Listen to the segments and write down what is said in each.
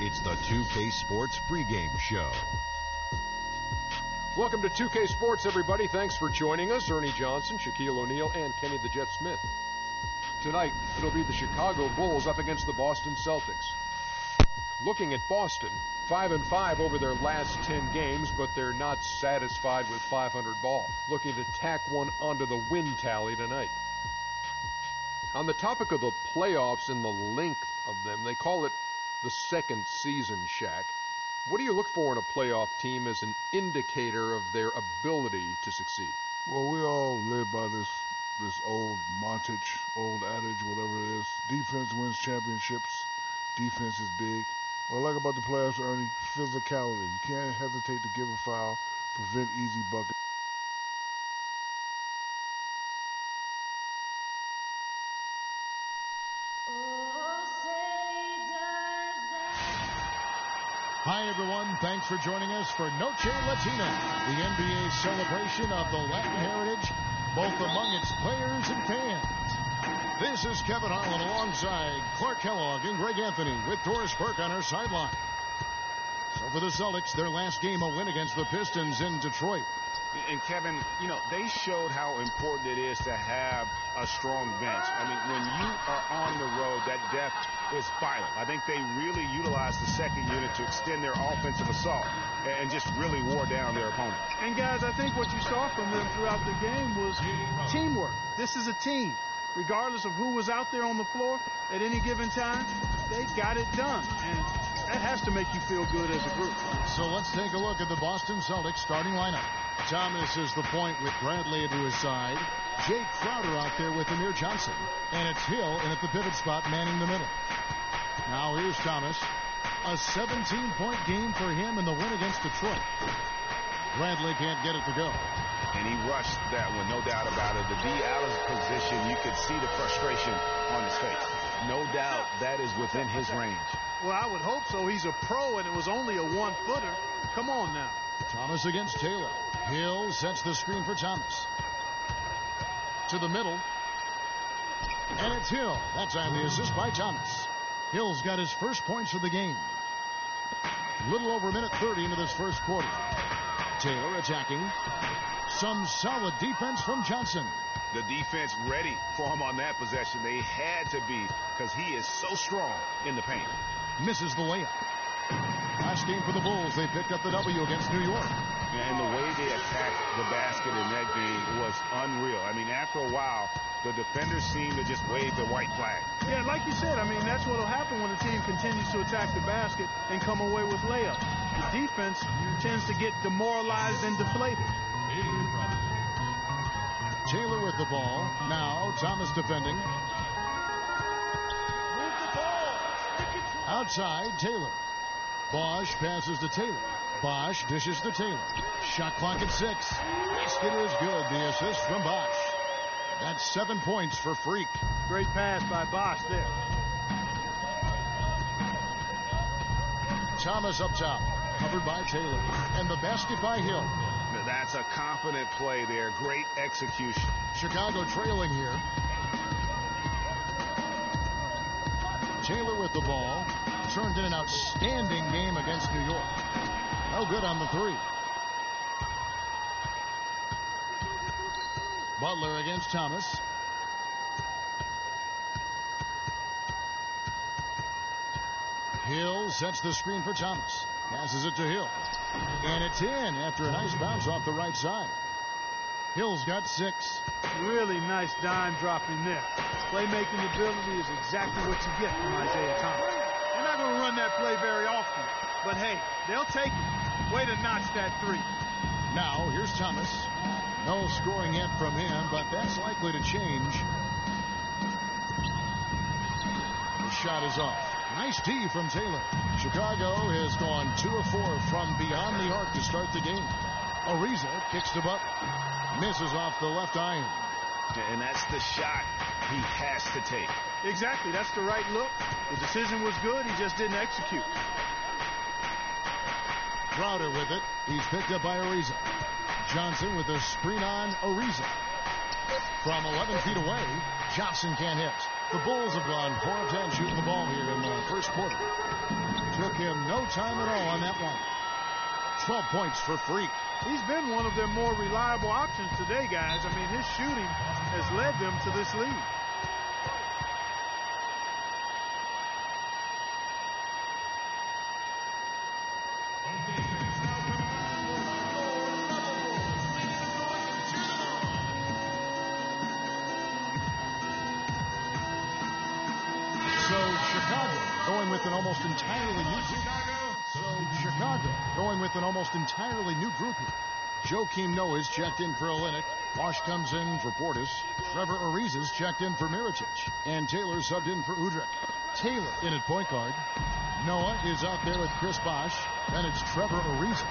It's the 2K Sports pregame show. Welcome to 2K Sports, everybody. Thanks for joining us. Ernie Johnson, Shaquille O'Neal, and Kenny the Jet Smith. Tonight, it'll be the Chicago Bulls up against the Boston Celtics. Looking at Boston, 5-5 over their last 10 games, but they're not satisfied with 500 ball. Looking to tack one onto the win tally tonight. On the topic of the playoffs and the length of them, they call it the second season, Shaq. What do you look for in a playoff team as an indicator of their ability to succeed? Well, we all live by this old montage, old adage, whatever it is. Defense wins championships. Defense is big. What I like about the playoffs, Ernie, physicality. You can't hesitate to give a foul, prevent easy buckets. Hi, everyone. Thanks for joining us for Noche Latina, the NBA celebration of the Latin heritage, both among its players and fans. This is Kevin Holland alongside Clark Kellogg and Greg Anthony with Doris Burke on our sideline. So for the Celtics, their last game, a win against the Pistons in Detroit. And Kevin, you know, they showed how important it is to have a strong bench. I mean, when you are on the road, that depth is vital. I think they really utilized the second unit to extend their offensive assault and just really wore down their opponent. And guys, I think what you saw from them throughout the game was teamwork. This is a team. Regardless of who was out there on the floor at any given time, they got it done. And that has to make you feel good as a group. So let's take a look at the Boston Celtics starting lineup. Thomas is the point with Bradley to his side. Jake Crowder out there with Amir Johnson. And it's Hill in at the pivot spot manning the middle. Now here's Thomas. A 17-point game for him in the win against Detroit. Bradley can't get it to go. And he rushed that one, no doubt about it. The D. Allen's position, you could see the frustration on his face. No doubt that is within his range. Well, I would hope so. He's a pro, and it was only a one-footer. Come on now. Thomas against Taylor. Hill sets the screen for Thomas. To the middle. And it's Hill. That time the assist by Thomas. Hill's got his first points of the game. Little over a minute 30 into this first quarter. Taylor attacking. Some solid defense from Johnson. The defense ready for him on that possession. They had to be, because he is so strong in the paint. Misses the layup. Last game for the Bulls, they picked up the W against New York. And the way they attacked the basket in that game was unreal. I mean, after a while, the defenders seemed to just wave the white flag. Yeah, like you said, I mean, that's what will happen when a team continues to attack the basket and come away with layups. The defense tends to get demoralized and deflated. Taylor with the ball. Now Thomas defending. Outside, Taylor. Bosch passes to Taylor. Bosch dishes to Taylor. Shot clock at 6. Basket is good. The assist from Bosch. That's 7 points for Freak. Great pass by Bosch there. Thomas up top. Covered by Taylor. And the basket by Hill. That's a confident play there. Great execution. Chicago trailing here. Taylor with the ball. Turned in an outstanding game against New York. No good on the three. Butler against Thomas. Hill sets the screen for Thomas. Passes it to Hill. And it's in after a nice bounce off the right side. Hill's got 6. Really nice dime dropping there. Playmaking ability is exactly what you get from Isaiah Thomas. They're not going to run that play very often. But, hey, they'll take it. Way to notch that 3. Now, here's Thomas. No scoring yet from him, but that's likely to change. The shot is off. Nice D from Taylor. Chicago has gone 2 of 4 from beyond the arc to start the game. Ariza kicks to Butler. Misses off the left iron. And that's the shot he has to take. Exactly. That's the right look. The decision was good. He just didn't execute. Crowder with it. He's picked up by Ariza. Johnson with a screen on Ariza. From 11 feet away, Johnson can't hit. The Bulls have gone 4 of 10 shooting the ball here in the first quarter. Took him no time at all on that one. 12 points for Freak. He's been one of their more reliable options today, guys. I mean, his shooting has led them to this lead. So Chicago going with an almost entirely new group here. Joakim Noah is checked in for Olynyk. Bosch comes in for Portis. Trevor Ariza is checked in for Mirotic. And Taylor subbed in for Udrih. Taylor in at point guard. Noah is out there with Chris Bosch. Then it's Trevor Ariza.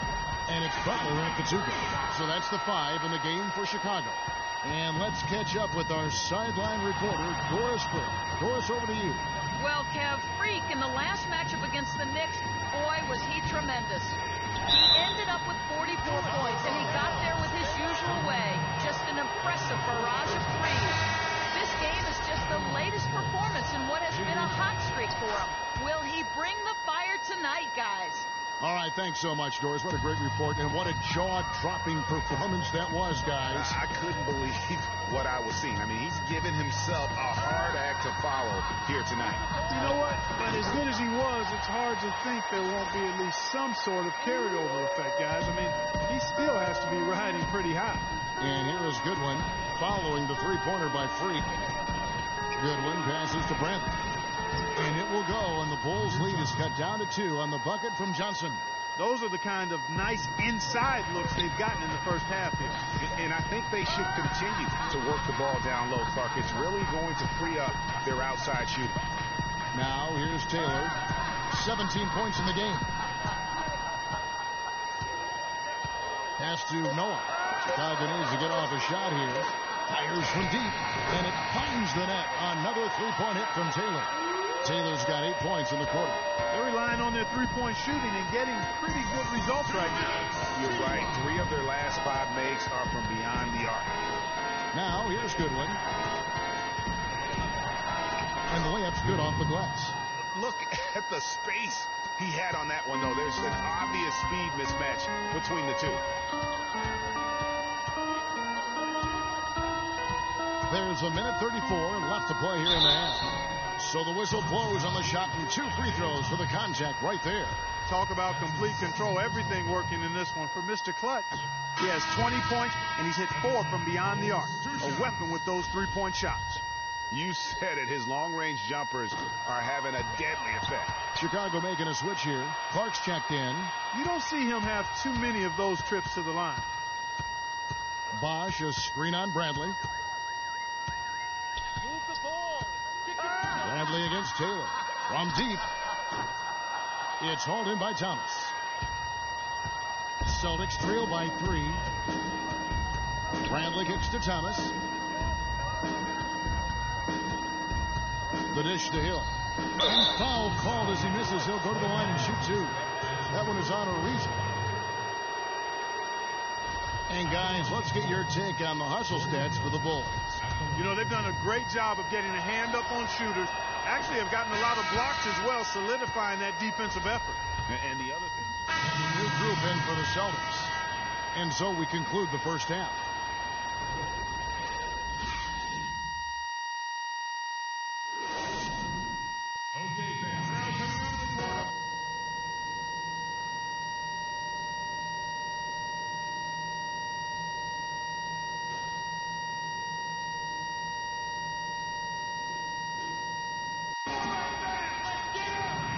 And it's Butler in at the 2 guard. So that's the 5 in the game for Chicago. And let's catch up with our sideline reporter, Doris Burke. Doris, over to you. Well, Kev, Freak in the last matchup against the Knicks, boy, was he tremendous. He ended up with 44 points, and he got there with his usual way. Just an impressive barrage of threes. This game is just the latest performance in what has been a hot streak for him. Will he bring the fire tonight, guys? All right, thanks so much, Doris. What a great report, and what a jaw-dropping performance that was, guys. I couldn't believe what I was seeing. I mean, he's given himself a hard act to follow here tonight. You know what? But as good as he was, it's hard to think there won't be at least some sort of carryover effect, guys. I mean, he still has to be riding pretty high. And here is Goodwin following the three-pointer by Freak. Goodwin passes to Brantley. And it will go, and the Bulls' lead is cut down to 2 on the bucket from Johnson. Those are the kind of nice inside looks they've gotten in the first half here. And I think they should continue to work the ball down low, Clark. It's really going to free up their outside shooting. Now here's Taylor. 17 points in the game. Pass to Noah. Chicago needs to get off a shot here. Fires from deep, and it finds the net. Another three-point hit from Taylor. Taylor's got 8 points in the quarter. They're relying on their three-point shooting and getting pretty good results right now. You're right. 3 of their last 5 makes are from beyond the arc. Now here's Goodwin. And the layup's good off the glass. Look at the space he had on that one, though. There's an obvious speed mismatch between the two. There's a minute 34 left to play here in the half. So the whistle blows on the shot, and 2 free throws for the contact right there. Talk about complete control. Everything working in this one for Mr. Clutch. He has 20 points, and he's hit 4 from beyond the arc. A weapon with those three-point shots. You said it. His long-range jumpers are having a deadly effect. Chicago making a switch here. Clark's checked in. You don't see him have too many of those trips to the line. Bosch, a screen on Bradley. Bradley against Taylor. From deep. It's hauled in by Thomas. Celtics trail by 3. Bradley kicks to Thomas. The dish to Hill. And foul called as he misses. He'll go to the line and shoot 2. That one is on Ariza. And guys, let's get your take on the hustle stats for the Bulls. You know, they've done a great job of getting a hand up on shooters. Actually have gotten a lot of blocks as well, solidifying that defensive effort. And the other thing. New group in for the Celtics. And so we conclude the first half. Okay, fans, now coming out of the quarter.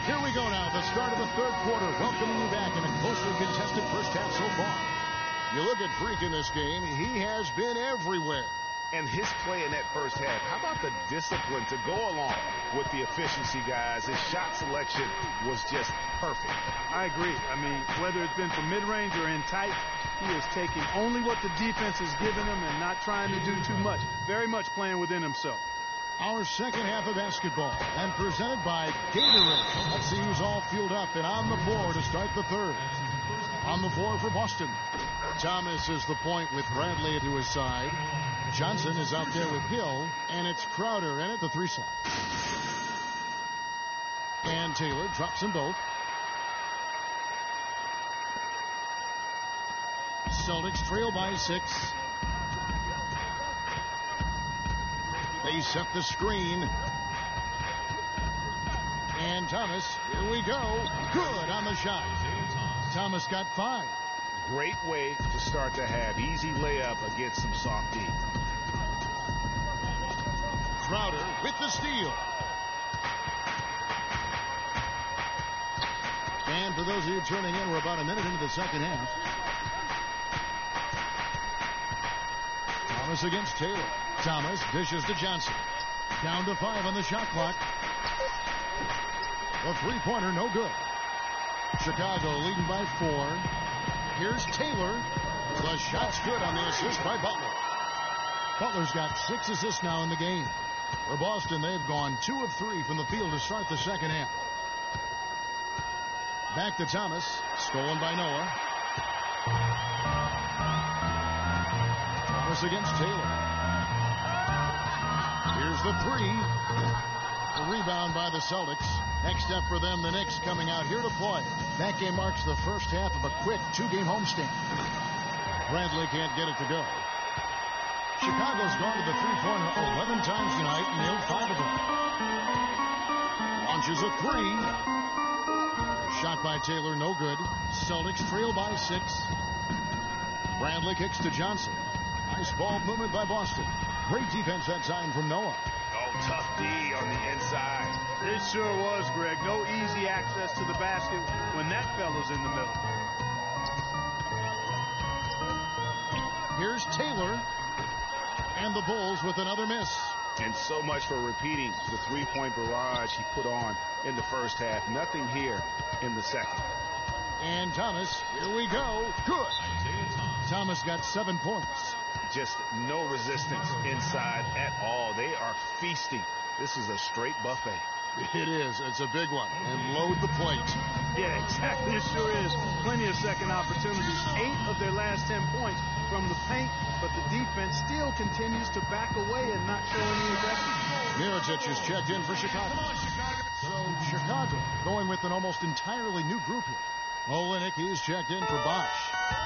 Here we go now, the start of the third quarter, welcoming you back in a closely contested first half so far. You look at Freak in this game, he has been everywhere. And his play in that first half, how about the discipline to go along with the efficiency, guys? His shot selection was just perfect. I agree. I mean, whether it's been from mid-range or in tight, he is taking only what the defense has given him and not trying to do too much. Very much playing within himself. Our second half of basketball, and presented by Gatorade. Let's see who's all fueled up and on the floor to start the third. On the floor for Boston. Thomas is the point with Bradley to his side. Johnson is out there with Hill, and it's Crowder in at the 3 slot. And Taylor drops them both. Celtics trail by 6. They set the screen. And Thomas, here we go. Good on the shot. Thomas got 5. Great way to start the half. Easy layup against some soft D. Crowder with the steal. And for those of you turning in, we're about a minute into the second half. Thomas against Taylor. Thomas dishes to Johnson. Down to 5 on the shot clock. The three-pointer, no good. Chicago leading by 4. Here's Taylor. The shot's good on the assist by Butler. Butler's got 6 assists now in the game. For Boston, they've gone 2 of 3 from the field to start the second half. Back to Thomas. Stolen by Noah. Thomas against Taylor. Here's the 3. The rebound by the Celtics. Next up for them, the Knicks coming out here to play. That game marks the first half of a quick 2-game homestand. Bradley can't get it to go. Chicago's gone to the three-pointer 11 times tonight and nailed 5 of them. Launches a 3. Shot by Taylor, no good. Celtics trail by 6. Bradley kicks to Johnson. Nice ball movement by Boston. Great defense that time from Noah. Oh, tough D on the inside. It sure was, Greg. No easy access to the basket when that fella's in the middle. Here's Taylor. And the Bulls with another miss. And so much for repeating the three-point barrage he put on in the first half. Nothing here in the second. And Thomas, here we go. Good. Thomas got 7 points. Just no resistance inside at all. They are feasting. This is a straight buffet. It is. It's a big one. And load the plate. Yeah, exactly. It sure is. Plenty of second opportunities. 8 of their last 10 points from the paint, but the defense still continues to back away and not show any aggression. Mirotic is checked in for Chicago. So Chicago going with an almost entirely new group here. Olynyk, he's checked in for Bosch.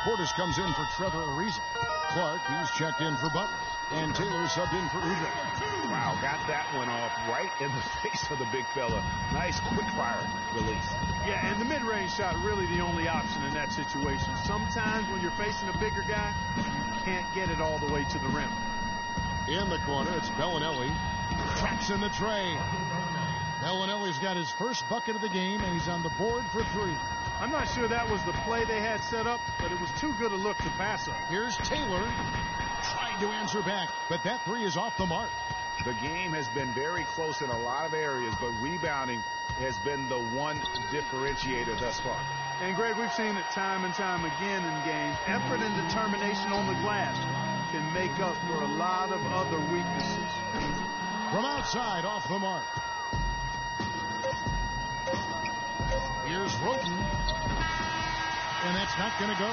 Portis comes in for Trevor Ariza. Clark, he's checked in for Butler. And Taylor subbed in for Udrih. Wow, got that one off right in the face of the big fella. Nice quick-fire release. Yeah, and the mid-range shot really the only option in that situation. Sometimes when you're facing a bigger guy, you can't get it all the way to the rim. In the corner, it's Bellinelli. Tracks in the tray. Bellinelli's got his first bucket of the game, and he's on the board for 3. I'm not sure that was the play they had set up, but it was too good a look to pass up. Here's Taylor. Trying to answer back, but that 3 is off the mark. The game has been very close in a lot of areas, but rebounding has been the one differentiator thus far. And, Greg, we've seen it time and time again in games. Effort and determination on the glass can make up for a lot of other weaknesses. From outside, off the mark. Here's Roten. And that's not going to go.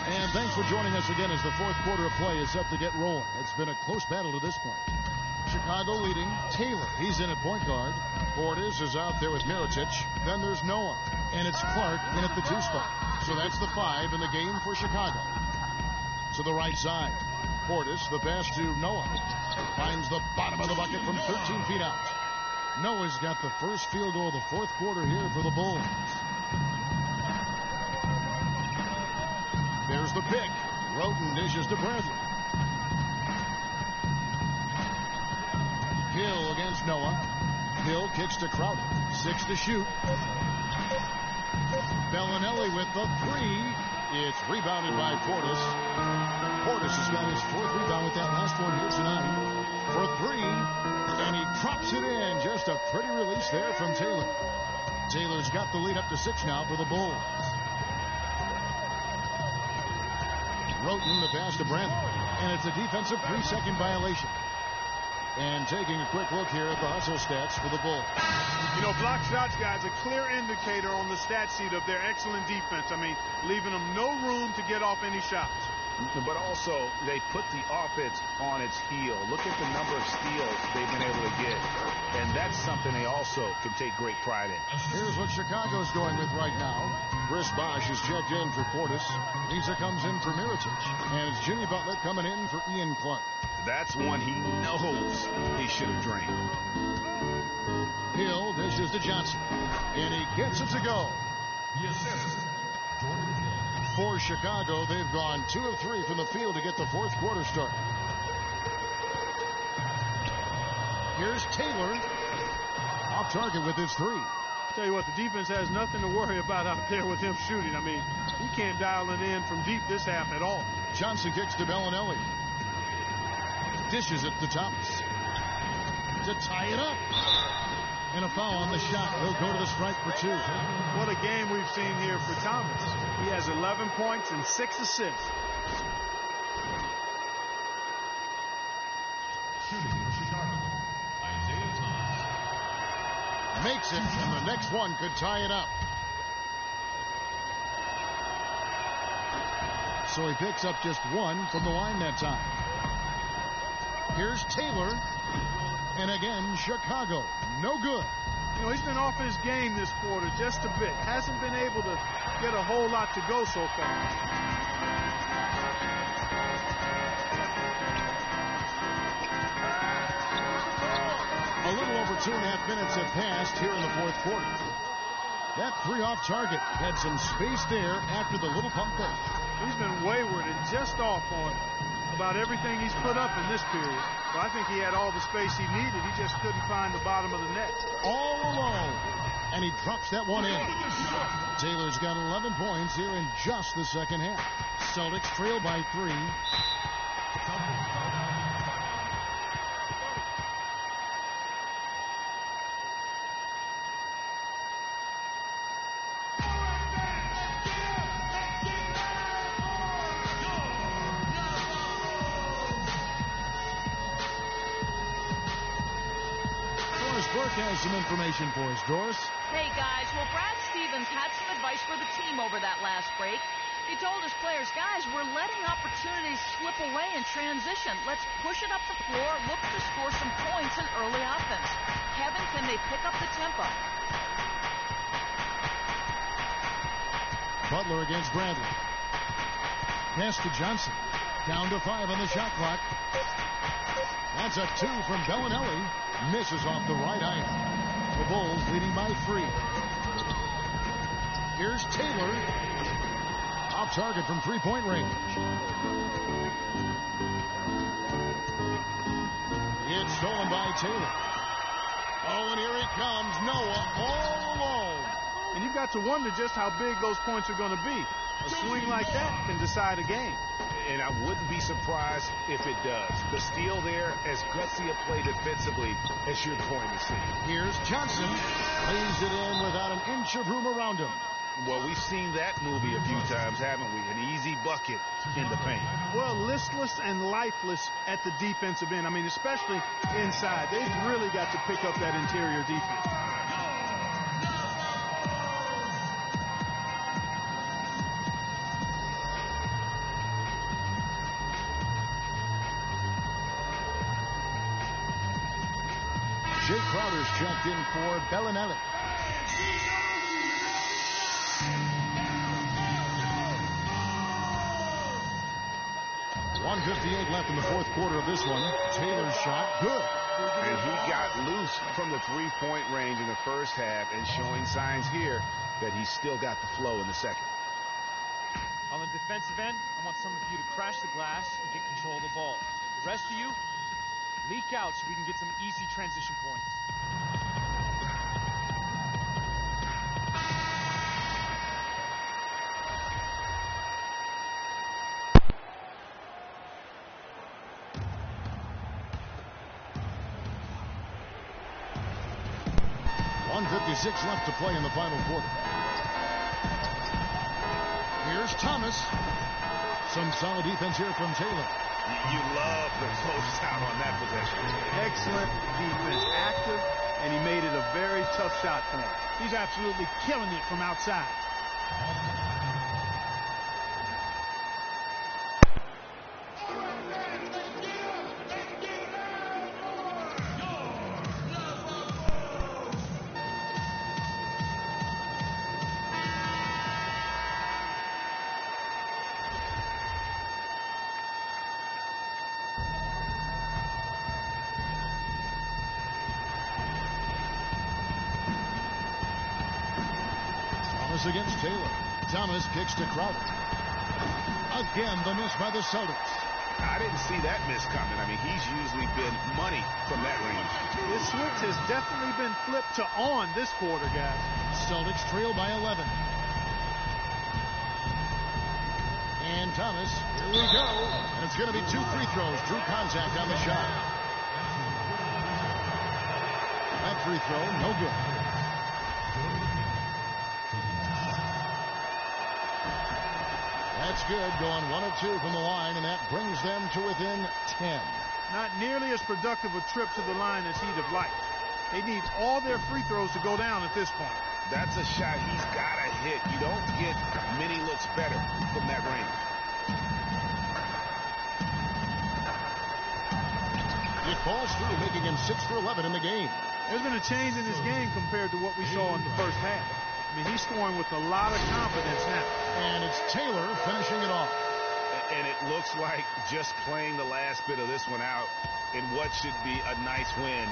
And thanks for joining us again as the fourth quarter of play is set to get rolling. It's been a close battle to this point. Chicago leading. Taylor, he's in at point guard. Portis is out there with Mirotic. Then there's Noah. And it's Clark in at the 2 spot. So that's the 5 in the game for Chicago. To the right side. Portis, the pass to Noah. Finds the bottom of the bucket from 13 feet out. Noah's got the first field goal of the fourth quarter here for the Bulls. There's the pick. Roten dishes to Bradley. Hill against Noah. Hill kicks to Crowder. 6 to shoot. Bellinelli with the 3. It's rebounded by Portis. Portis has got his 4th rebound with that last one here tonight. For 3. And he drops it in. Just a pretty release there from Taylor. Taylor's got the lead up to 6 now for the Bulls. Roten, the pass to Bradley. And it's a defensive 3-second violation. And taking a quick look here at the hustle stats for the Bulls. You know, block shots, guys, a clear indicator on the stat sheet of their excellent defense. I mean, leaving them no room to get off any shots. but also they put the offense on its heel. Look at the number of steals they've been able to get, and that's something they also can take great pride in. Here's what Chicago's going with right now. Chris Bosh is checked in for Portis. Lisa comes in for Mirotic. And it's Jimmy Butler coming in for Ian Clark. That's one he knows he should have drained. Hill dishes to Johnson. And he gets it to go. The assist, Jordan Hill. For Chicago, they've gone 2 of 3 from the field to get the fourth quarter started. Here's Taylor. Off target with his 3. Tell you what, the defense has nothing to worry about out there with him shooting. I mean, he can't dial it in from deep this half at all. Johnson kicks to Bellinelli. Dishes it to Thomas. To tie it up. And a foul on the shot. He'll go to the strike for 2. What a game we've seen here for Thomas. He has 11 points and 6 assists. Shooting for Chicago, Isaiah Thomas. Makes it, and the next one could tie it up. So he picks up just 1 from the line that time. Here's Taylor. And again, Chicago. No good. You know, he's been off his game this quarter just a bit. Hasn't been able to get a whole lot to go so far. A little over 2.5 minutes have passed here in the fourth quarter. That 3 off target had some space there after the little pump fake. He's been wayward and just off on about everything he's put up in this period. So I think he had all the space he needed. He just couldn't find the bottom of the net. All alone. And he drops that one in. Taylor's got 11 points here in just the second half. Celtics trail by 3. Burke has some information for us. Doris? Hey, guys. Well, Brad Stevens had some advice for the team over that last break. He told his players, guys, we're letting opportunities slip away in transition. Let's push it up the floor, look to score some points in early offense. Kevin, can they pick up the tempo? Butler against Bradley. Pass to Johnson. Down to 5 on the shot clock. That's a 2 from Bellinelli. Misses off the right iron. The Bulls leading by 3. Here's Taylor. Off target from 3-point range. It's stolen by Taylor. Oh, and here he comes. Noah all alone. And you've got to wonder just how big those points are going to be. A swing like that can decide a game. And I wouldn't be surprised if it does. The steal there, as gutsy a play defensively as you're going to see. Here's Johnson. Lays it in without an inch of room around him. Well, we've seen that movie a few times, haven't we? An easy bucket in the paint. Well, listless and lifeless at the defensive end. I mean, especially inside. They've really got to pick up that interior defense. Jay Crowder's checked in for Bellinelli. .158 left in the fourth quarter of this one. Taylor's shot, good. And he got loose from the 3-point range in the first half and showing signs here that he's still got the flow in the second. On the defensive end, I want some of you to crash the glass and get control of the ball. The rest of you, leak out so we can get some easy transition points. .156 left to play in the final quarter. Here's Thomas. Some solid defense here from Taylor. You love the close out on that possession. Excellent defense, active, and he made it a very tough shot for him. He's absolutely killing it from outside. Thomas against Taylor. Thomas kicks to Crowder. Again, the miss by the Celtics. I didn't see that miss coming. I mean, he's usually been money from that range. His switch has definitely been flipped to on this quarter, guys. Celtics trail by 11. And Thomas, here we go. And it's going to be 2 free throws. Drew contact on the shot. That free throw, no good. That's good, going 1 of 2 from the line, and that brings them to within 10. Not nearly as productive a trip to the line as he'd have liked. They need all their free throws to go down at this point. That's a shot he's got to hit. You don't get many looks better from that range. It falls through, making him 6 for 11 in the game. There's been a change in his game compared to what we saw in the first half. I mean, he's scoring with a lot of confidence now. And it's Taylor finishing it off. And it looks like just playing the last bit of this one out in what should be a nice win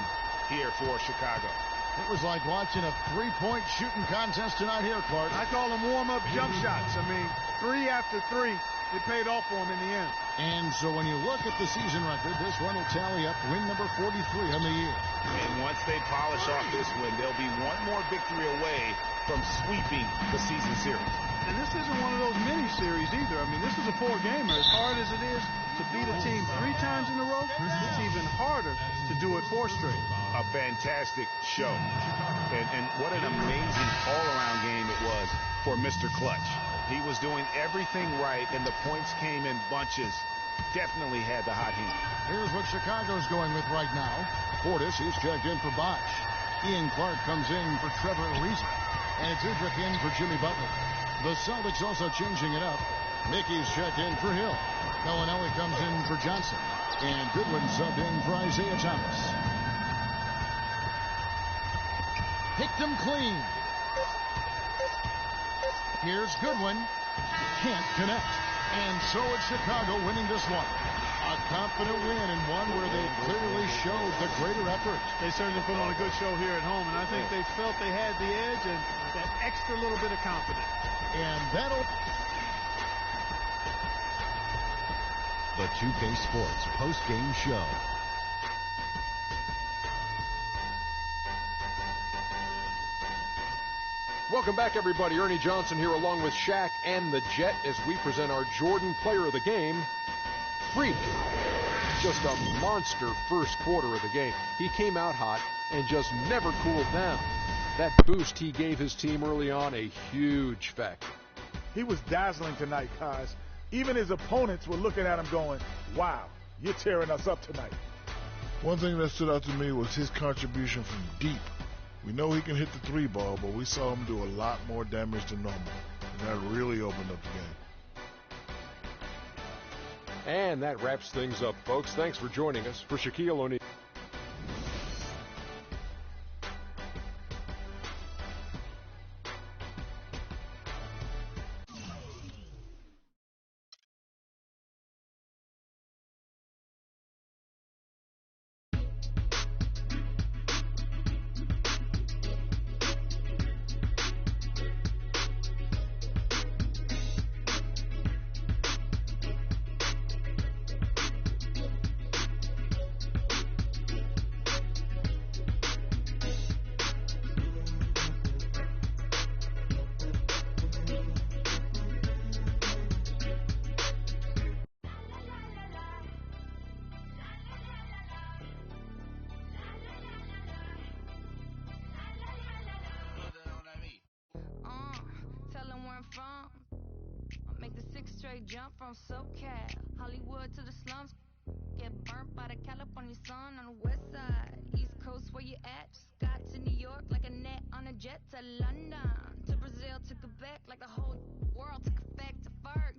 here for Chicago. It was like watching a three-point shooting contest tonight here, Clark. I call them warm-up jump shots. I mean, 3 after 3, it paid off for him in the end. And so when you look at the season record, this one will tally up win number 43 on the year. And once they polish off this win, they'll be one more victory away from sweeping the season series. And this isn't one of those mini-series either. I mean, this is a 4-gamer. As hard as it is to beat a team 3 times in a row, it's even harder to do it 4 straight. A fantastic show. And what an amazing all-around game it was for Mr. Clutch. He was doing everything right, and the points came in bunches. Definitely had the hot hand. Here's what Chicago's going with right now. Portis is checked in for Bosch. Ian Clark comes in for Trevor Ariza. And it's Udrich in for Jimmy Butler. The Celtics also changing it up. Mickey's checked in for Hill. Bellinelli comes in for Johnson. And Goodwin subbed in for Isaiah Thomas. Picked him clean. Here's Goodwin. Can't connect. And so it's Chicago winning this one. A confident win, and one where they clearly showed the greater effort. They certainly put on a good show here at home, and I think they felt they had the edge and that extra little bit of confidence. And that'll... The 2K Sports post-game show. Welcome back, everybody. Ernie Johnson here along with Shaq and the Jet as we present our Jordan Player of the Game, Freak. Just a monster first quarter of the game. He came out hot and just never cooled down. That boost he gave his team early on, a huge factor. He was dazzling tonight, guys. Even his opponents were looking at him going, wow, you're tearing us up tonight. One thing that stood out to me was his contribution from deep. We know he can hit the 3-ball, but we saw him do a lot more damage than normal. And that really opened up the game. And that wraps things up, folks. Thanks for joining us. For Shaquille O'Neal. Jump from SoCal, Hollywood to the slums. Get burnt by the California sun on the west side. East Coast, where you at? Just got to New York like a net on a jet to London. To Brazil, to Quebec, like the whole world took effect to Ferg.